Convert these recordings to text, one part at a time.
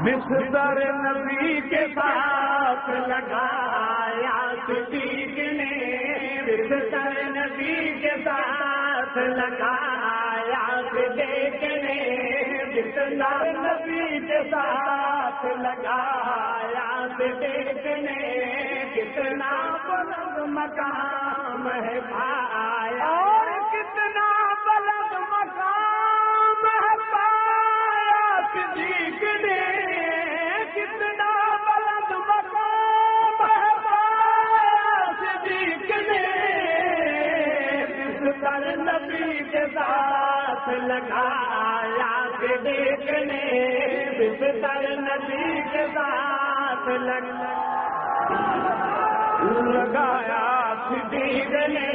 بستر نبی کے ساتھ لگایا صدیق نے، بستر نبی کے ساتھ لگایا صدیق نے، بستر نبی کے ساتھ لگایا صدیق نے، کتنا بلند مقام ہے پایا، اور کتنا بلند مقام ہے پایا صدیق نے، کتنا بلند مقام ہے پایا صدیق نے، بستر نبی کے ساتھ لگایا صدیق نے، بستر نبی کے ساتھ لگایا صدیق نے،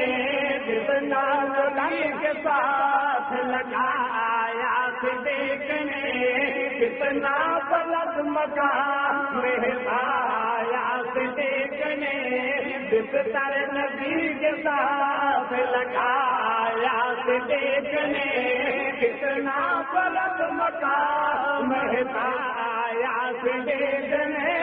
بستر نبی کے ساتھ لگایا صدیق نے، کتنا بلند مقام میں پایا صدیق نے، بستر نبی کے ساتھ لگایا صدیق نے، کتنا بلند مقام میں پایا صدیق نے،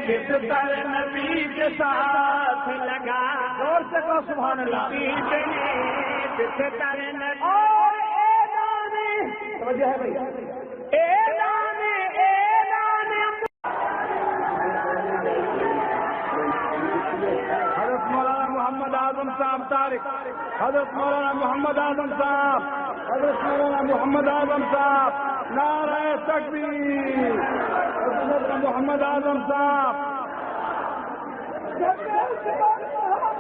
بستر نبی کے ساتھ لگا، اور سے کو سبحان اللہ، بستر نبی، اور اعلان، توجہ ہے بھائی، اعلان حضرت مولانا محمد اعظم صاحب طارق، حضرت مولانا محمد اعظم صاحب، حضرت مولانا محمد اعظم صاحب، نعرہ تکبیر، حضرت محمد اعظم صاحب،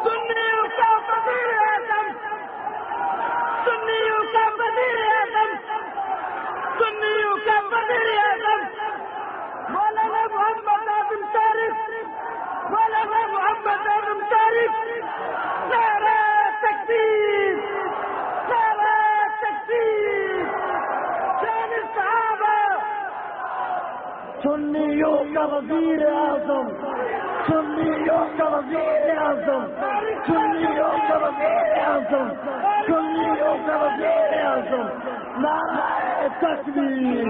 سنیوں کا وزیر اعظم، سنیوں کا وزیر اعظم، سنیوں کا وزیر اعظم، مولانا محمد اعظم طارق، مولانا محمد اعظم طارق، نعرہ تکبیر، نعرہ تکبیر، شان صحابہ، سنیوں کا وزیر اعظم، سنیوں کا وزیر اعظم، سنیوں کا وزیر اعظم، سنیوں کا وزیر اعظم، نعرہ تکبیر،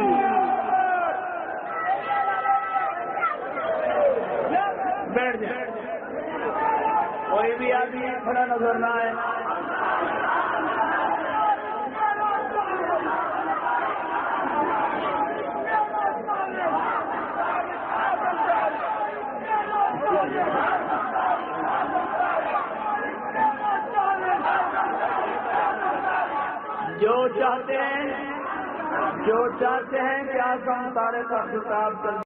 بیٹھ جائے، کوئی بھی آدمی کھڑا نظر نہ آئے، جو چاہتے ہیں کہ آسان سارے کا خطاب کر